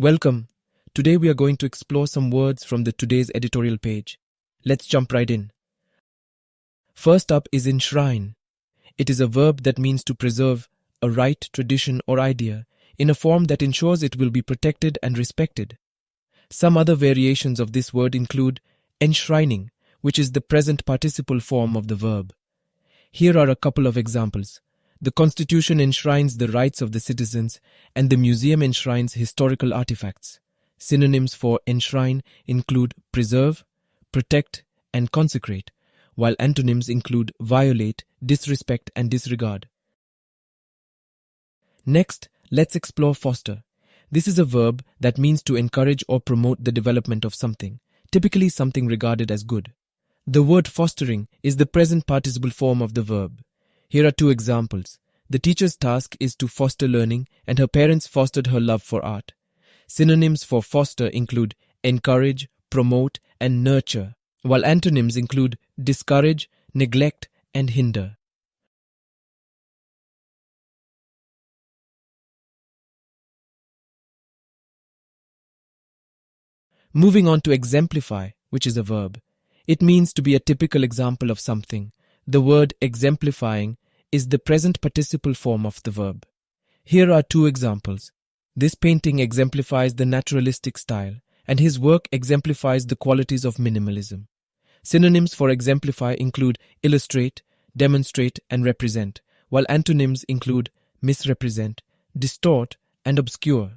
Welcome. Today we are going to explore some words from the today's editorial page. Let's jump right in. First up is enshrine. It is a verb that means to preserve a right, tradition or idea in a form that ensures it will be protected and respected. Some other variations of this word include enshrining, which is the present participle form of the verb. Here are a couple of examples. The Constitution enshrines the rights of the citizens, and the museum enshrines historical artifacts. Synonyms for enshrine include preserve, protect, and consecrate, while antonyms include violate, disrespect, and disregard. Next, let's explore foster. This is a verb that means to encourage or promote the development of something, typically something regarded as good. The word fostering is the present participle form of the verb. Here are two examples. The teacher's task is to foster learning, and her parents fostered her love for art. Synonyms for foster include encourage, promote, and nurture, while antonyms include discourage, neglect, and hinder. Moving on to exemplify, which is a verb. It means to be a typical example of something. The word exemplifying is the present participle form of the verb. Here are two examples. This painting exemplifies the naturalistic style, and his work exemplifies the qualities of minimalism. Synonyms for exemplify include illustrate, demonstrate, and represent, while antonyms include misrepresent, distort, and obscure.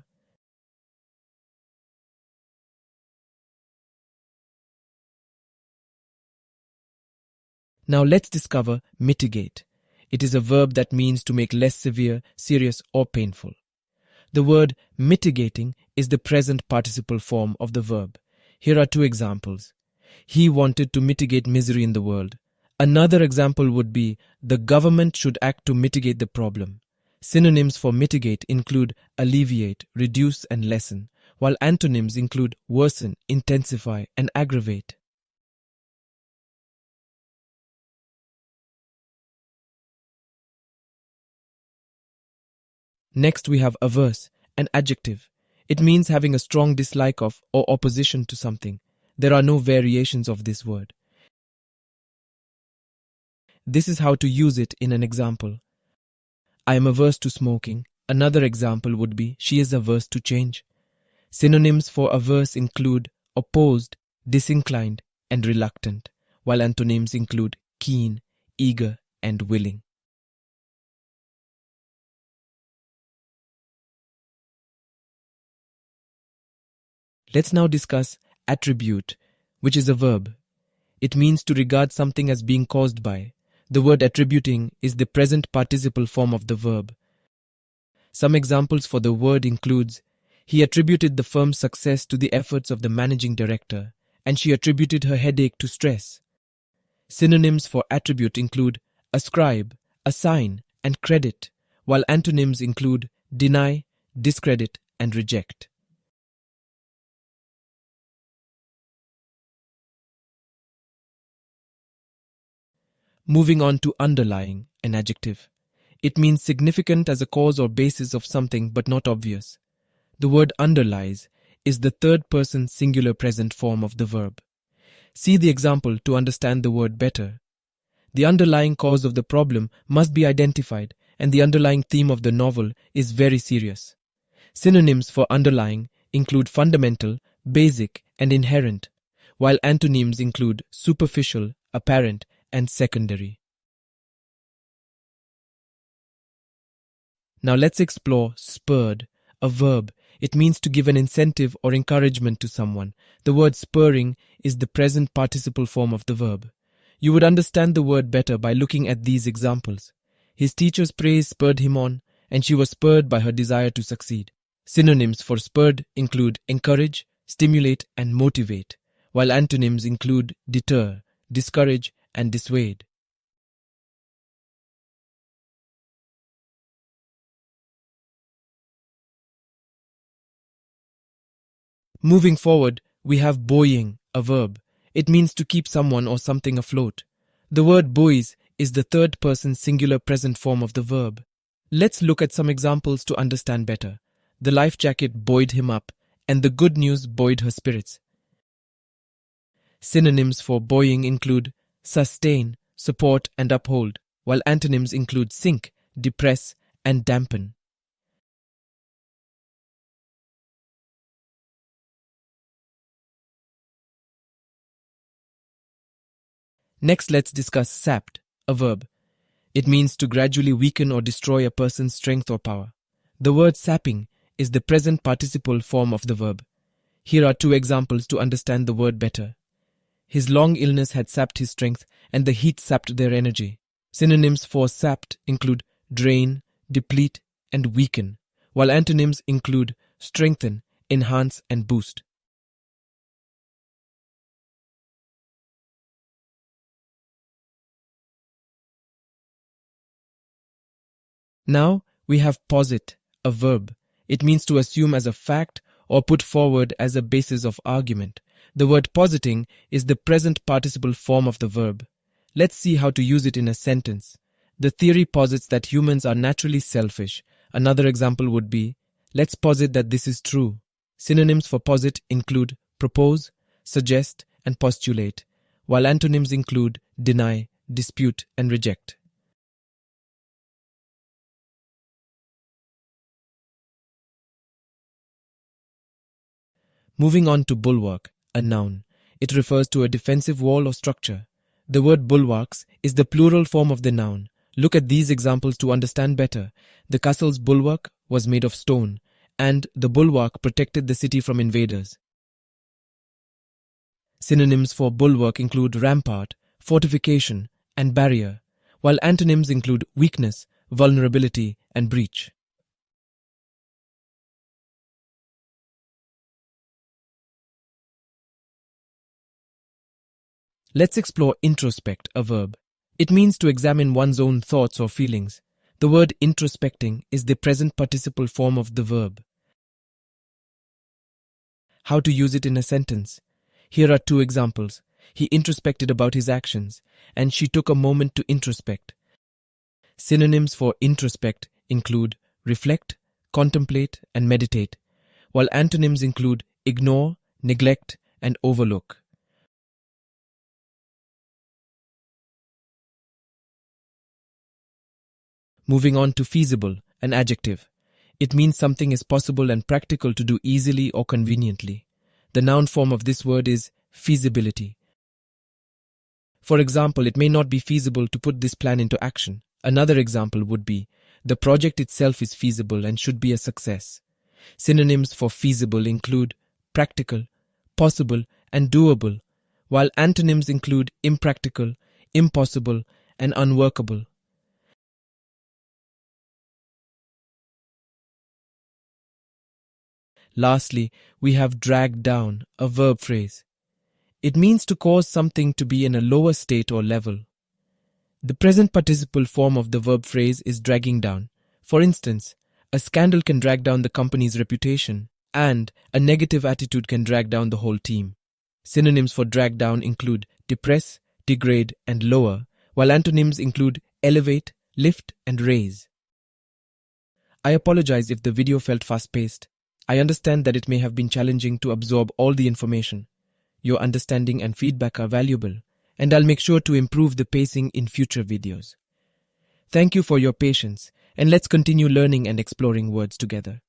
Now let's discover mitigate. It is a verb that means to make less severe, serious, or painful. The word mitigating is the present participle form of the verb. Here are two examples. He wanted to mitigate misery in the world. Another example would be, the government should act to mitigate the problem. Synonyms for mitigate include alleviate, reduce, and lessen, while antonyms include worsen, intensify, and aggravate. Next we have averse, an adjective. It means having a strong dislike of or opposition to something. There are no variations of this word. This is how to use it in an example. I am averse to smoking. Another example would be, she is averse to change. Synonyms for averse include opposed, disinclined, and reluctant, while antonyms include keen, eager, and willing. Let's now discuss attribute, which is a verb. It means to regard something as being caused by. The word attributing is the present participle form of the verb. Some examples for the word includes, he attributed the firm's success to the efforts of the managing director, and she attributed her headache to stress. Synonyms for attribute include ascribe, assign, and credit, while antonyms include deny, discredit, and reject. Moving on to underlying, an adjective. It means significant as a cause or basis of something but not obvious. The word underlies is the third person singular present form of the verb. See the example to understand the word better. The underlying cause of the problem must be identified, and the underlying theme of the novel is very serious. Synonyms for underlying include fundamental, basic, and inherent, while antonyms include superficial, apparent, and secondary. Now let's explore spurred, a verb. It means to give an incentive or encouragement to someone. The word spurring is the present participle form of the verb. You would understand the word better by looking at these examples. His teacher's praise spurred him on, and she was spurred by her desire to succeed. Synonyms for spurred include encourage, stimulate, and motivate, while antonyms include deter, discourage, and dissuade. Moving forward, we have buoying, a verb. It means to keep someone or something afloat. The word buoys is the third person singular present form of the verb. Let's look at some examples to understand better. The life jacket buoyed him up, and the good news buoyed her spirits. Synonyms for buoying include sustain, support, and uphold, while antonyms include sink, depress, and dampen. Next, let's discuss sapped, a verb. It means to gradually weaken or destroy a person's strength or power. The word sapping is the present participle form of the verb. Here are two examples to understand the word better. His long illness had sapped his strength, and the heat sapped their energy. Synonyms for sapped include drain, deplete, and weaken, while antonyms include strengthen, enhance, and boost. Now we have posit, a verb. It means to assume as a fact or put forward as a basis of argument. The word positing is the present participle form of the verb. Let's see how to use it in a sentence. The theory posits that humans are naturally selfish. Another example would be, let's posit that this is true. Synonyms for posit include propose, suggest, and postulate, while antonyms include deny, dispute, and reject. Moving on to bulwark, a noun. It refers to a defensive wall or structure. The word bulwarks is the plural form of the noun. Look at these examples to understand better. The castle's bulwark was made of stone, and the bulwark protected the city from invaders. Synonyms for bulwark include rampart, fortification, and barrier, while antonyms include weakness, vulnerability, and breach. Let's explore introspect, a verb. It means to examine one's own thoughts or feelings. The word introspecting is the present participle form of the verb. How to use it in a sentence? Here are two examples. He introspected about his actions, and she took a moment to introspect. Synonyms for introspect include reflect, contemplate, and meditate, while antonyms include ignore, neglect, and overlook. Moving on to feasible, an adjective. It means something is possible and practical to do easily or conveniently. The noun form of this word is feasibility. For example, it may not be feasible to put this plan into action. Another example would be, the project itself is feasible and should be a success. Synonyms for feasible include practical, possible, and doable, while antonyms include impractical, impossible, and unworkable. Lastly, we have drag down, a verb phrase. It means to cause something to be in a lower state or level. The present participle form of the verb phrase is dragging down. For instance, a scandal can drag down the company's reputation, and a negative attitude can drag down the whole team. Synonyms for drag down include depress, degrade, and lower, while antonyms include elevate, lift, and raise. I apologize if the video felt fast-paced. I understand that it may have been challenging to absorb all the information. Your understanding and feedback are valuable, and I'll make sure to improve the pacing in future videos. Thank you for your patience, and let's continue learning and exploring words together.